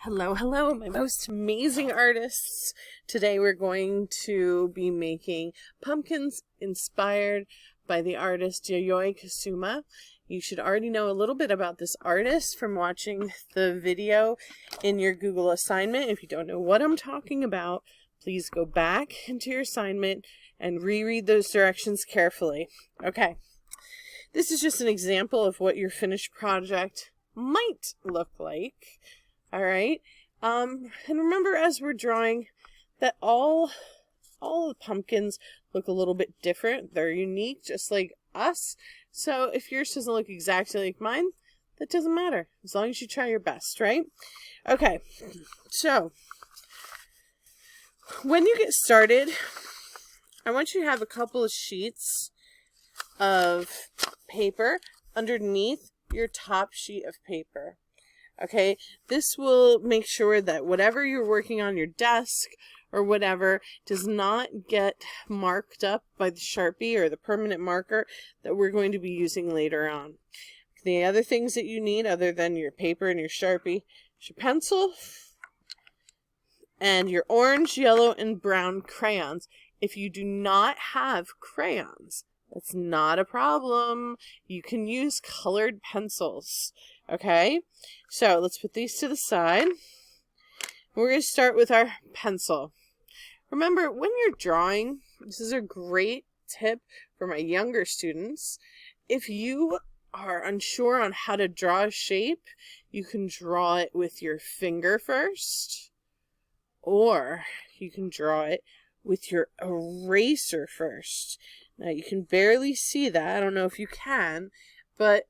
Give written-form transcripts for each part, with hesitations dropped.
Hello, hello, my most amazing artists. Today we're going to be making pumpkins inspired by the artist Yayoi Kusama. You should already know a little bit about this artist from watching the video in your Google assignment. If you don't know what I'm talking about, please go back into your assignment and reread those directions carefully. Okay, this is just an example of what your finished project might look like. All right. And remember, as we're drawing, that all the pumpkins look a little bit different. They're unique, just like us. So if yours doesn't look exactly like mine, that doesn't matter, as long as you try your best, right? Okay. So when you get started, I want you to have a couple of sheets of paper underneath your top sheet of paper. Okay, this will make sure that whatever you're working on your desk or whatever does not get marked up by the Sharpie or the permanent marker that we're going to be using later on. The other things that you need other than your paper and your Sharpie is your pencil and your orange, yellow, and brown crayons. If you do not have crayons, that's not a problem. You can use colored pencils. Okay, so let's put these to the side. We're going to start with our pencil. Remember, when you're drawing, this is a great tip for my younger students. If you are unsure on how to draw a shape, you can draw it with your finger first, or you can draw it with your eraser first. Now, you can barely see that. I don't know if you can, but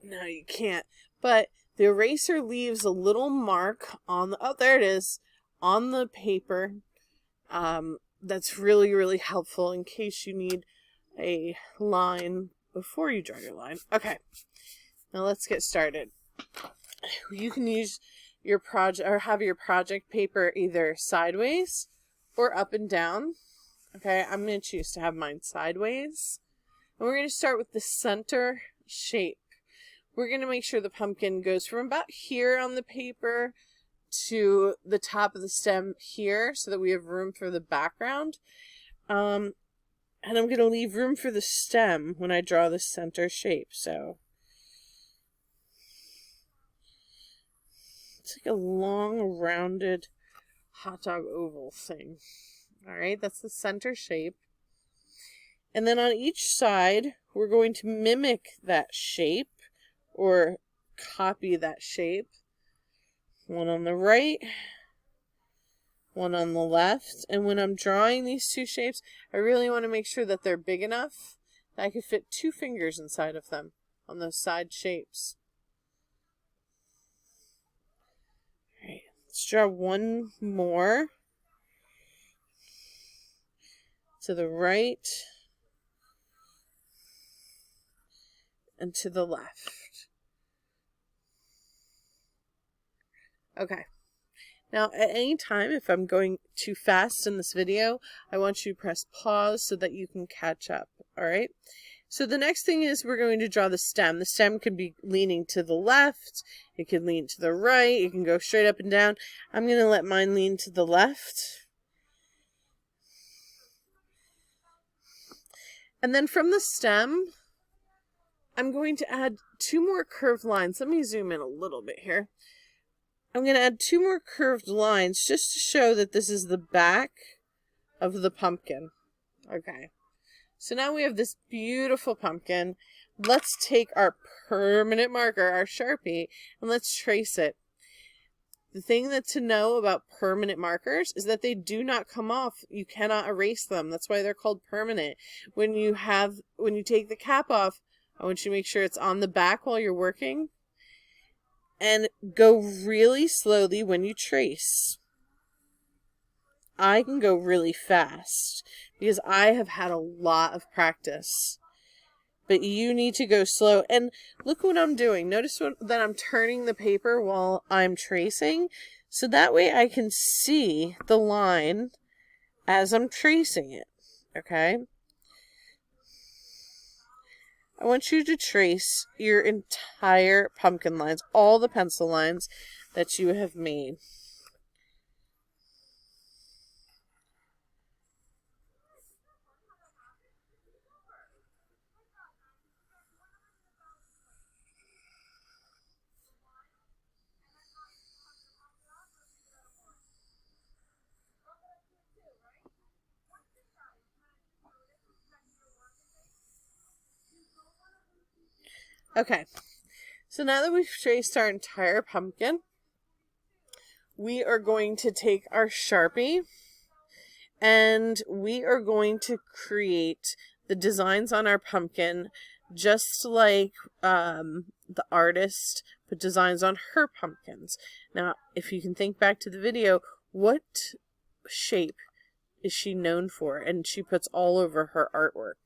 no, you can't. But the eraser leaves a little mark on the, oh, there it is, on the paper. That's really, really helpful in case you need a line before you draw your line. Okay, now let's get started. You can use your project or have your project paper either sideways or up and down. Okay, I'm going to choose to have mine sideways. And we're going to start with the center shape. We're going to make sure the pumpkin goes from about here on the paper to the top of the stem here so that we have room for the background. And I'm going to leave room for the stem when I draw the center shape. So it's like a long, rounded hot dog oval thing. All right, that's the center shape. And then on each side, we're going to mimic that shape or copy that shape. One on the right, one on the left. And when I'm drawing these two shapes, I really want to make sure that they're big enough that I could fit 2 fingers inside of them on those side shapes. All right, let's draw one more to the right and to the left. Okay. Now, at any time, if I'm going too fast in this video, I want you to press pause so that you can catch up. All right. So the next thing is we're going to draw the stem. The stem can be leaning to the left. It can lean to the right. It can go straight up and down. I'm going to let mine lean to the left. And then from the stem, I'm going to add 2 more curved lines. Let me zoom in a little bit here. I'm going to add 2 more curved lines just to show that this is the back of the pumpkin. Okay. So now we have this beautiful pumpkin. Let's take our permanent marker, our Sharpie, and let's trace it. The thing that to know about permanent markers is that they do not come off. You cannot erase them. That's why they're called permanent. When you take the cap off, I want you to make sure it's on the back while you're working. And go really slowly when you trace. I can go really fast because I have had a lot of practice. But you need to go slow. And look what I'm doing. Notice that I'm turning the paper while I'm tracing. So that way I can see the line as I'm tracing it. Okay? I want you to trace your entire pumpkin lines, all the pencil lines. that you have made. Okay, so now that we've traced our entire pumpkin, we are going to take our Sharpie and we are going to create the designs on our pumpkin just like the artist put designs on her pumpkins. Now, if you can think back to the video, what shape is she known for? And she puts all over her artwork.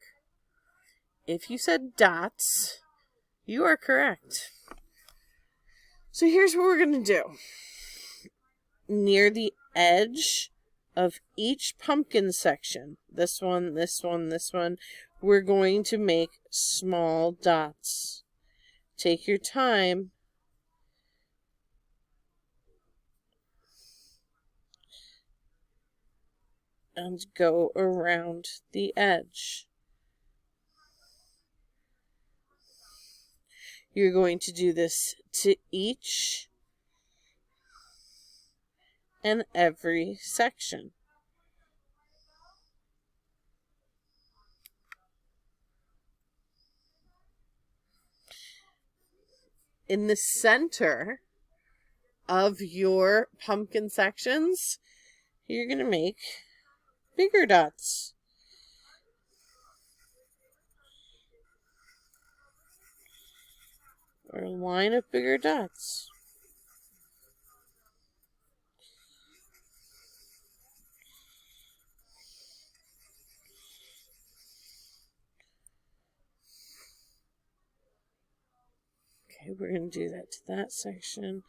If you said dots, you are correct. So here's what we're going to do. Near the edge of each pumpkin section, this one, this one, this one, we're going to make small dots. Take your time. And go around the edge. You're going to do this to each and every section. In the center of your pumpkin sections, you're going to make bigger dots. Or a line of bigger dots. Okay, we're going to do that to that section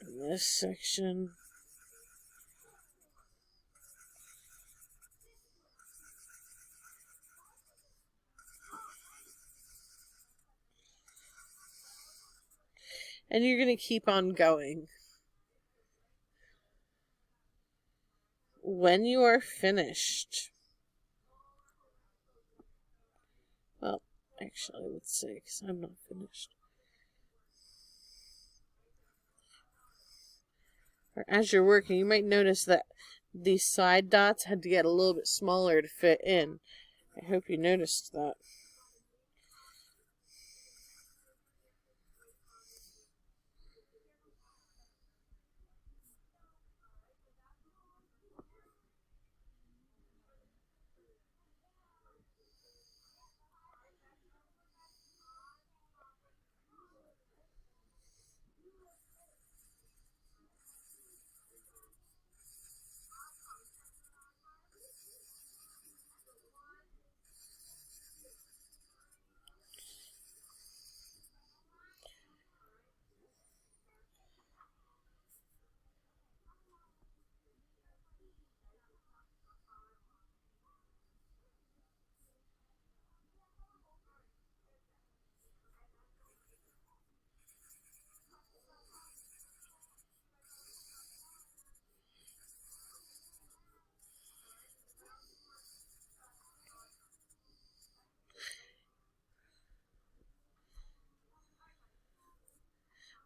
and this section. And you're going to keep on going. When you are finished, well, actually, let's see, because I'm not finished. Or as you're working, you might notice that these side dots had to get a little bit smaller to fit in. I hope you noticed that.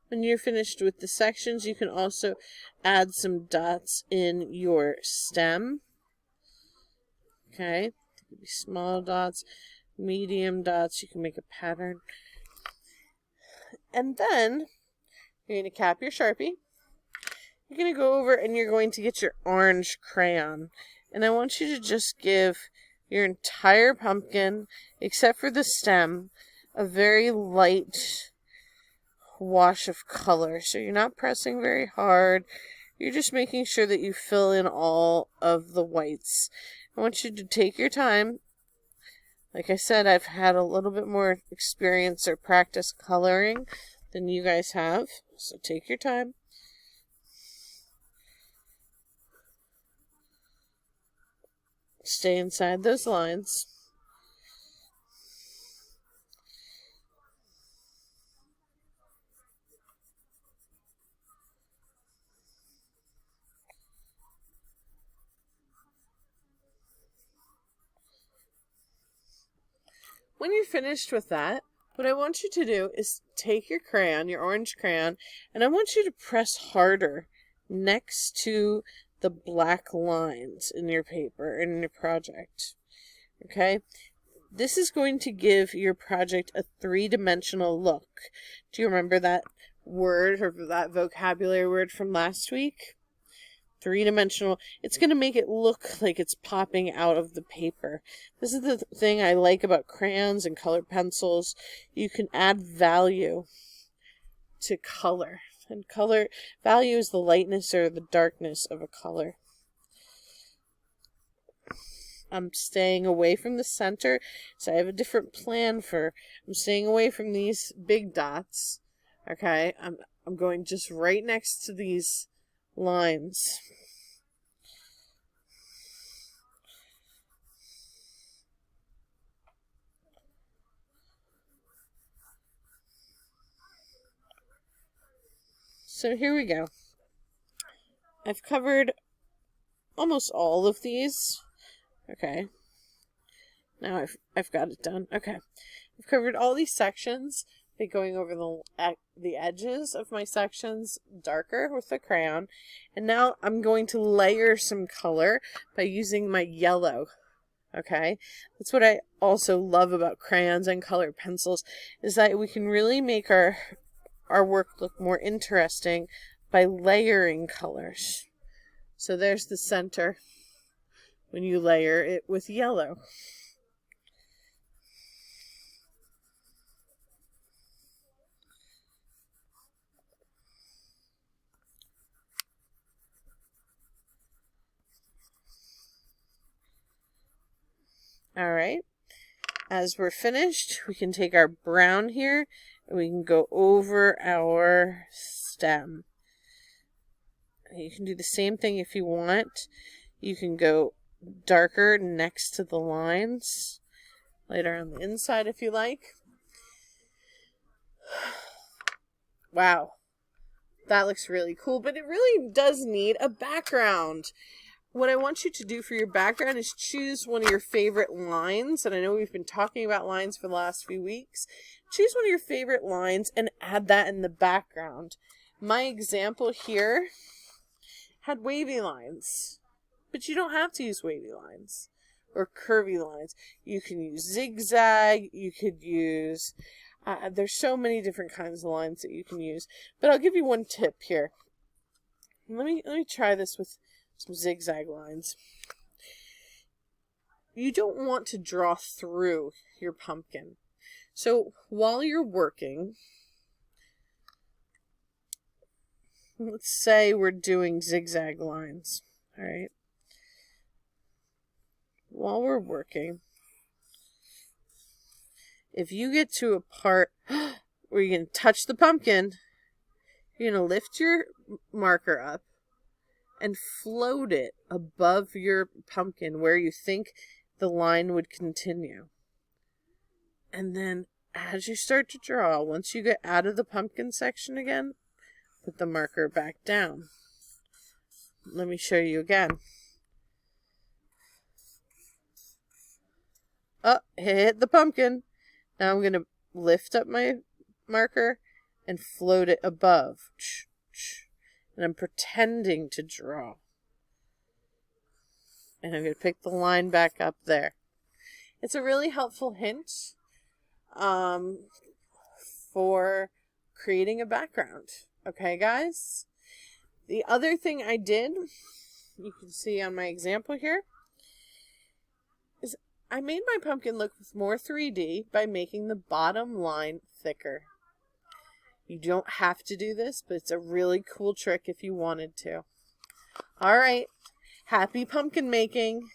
When you're finished with the sections, you can also add some dots in your stem. Okay, it could be small dots, medium dots. You can make a pattern. And then you're going to cap your Sharpie. You're going to go over and you're going to get your orange crayon. And I want you to just give your entire pumpkin, except for the stem, a very light wash of color. So you're not pressing very hard. You're just making sure that you fill in all of the whites. I want you to take your time. Like I said, I've had a little bit more experience or practice coloring than you guys have. So take your time. Stay inside those lines. when you're finished with that, what I want you to do is take your crayon, your orange crayon, and I want you to press harder next to the black lines in your paper and in your project. Okay? This is going to give your project a three-dimensional look. Do you remember that word or that vocabulary word from last week? Three-dimensional. It's going to make it look like it's popping out of the paper. This is the thing I like about crayons and colored pencils. You can add value to color. And color value is the lightness or the darkness of a color. I'm staying away from the center, so I have a different plan I'm staying away from these big dots. Okay, I'm going just right next to these lines. So here we go. I've covered almost all of these. Okay. Now I've got it done. Okay. I've covered all these sections by going over the edges of my sections darker with the crayon. And now I'm going to layer some color by using my yellow. Okay? That's what I also love about crayons and colored pencils, is that we can really make our work look more interesting by layering colors. So there's the center when you layer it with yellow. All right. As we're finished, we can take our brown here and we can go over our stem. You can do the same thing if you want. You can go darker next to the lines, later on the inside if you like. Wow, that looks really cool, but it really does need a background. What I want you to do for your background is choose one of your favorite lines, and I know we've been talking about lines for the last few weeks. Choose one of your favorite lines and add that in the background. My example here had wavy lines, but you don't have to use wavy lines or curvy lines. You can use zigzag, you could use, there's so many different kinds of lines that you can use, but I'll give you one tip here. Let me try this with some zigzag lines. You don't want to draw through your pumpkin. So while you're working, let's say we're doing zigzag lines, all right? While we're working, if you get to a part where you can touch the pumpkin, you're going to lift your marker up and float it above your pumpkin where you think the line would continue. And then as you start to draw, once you get out of the pumpkin section again, put the marker back down. Let me show you again. Oh, hit the pumpkin. Now I'm going to lift up my marker and float it above. And I'm pretending to draw. And I'm going to pick the line back up there. It's a really helpful hint for creating a background. Okay, guys? The other thing I did, you can see on my example here, is I made my pumpkin look more 3D by making the bottom line thicker. You don't have to do this, but it's a really cool trick if you wanted to. All right. Happy pumpkin making.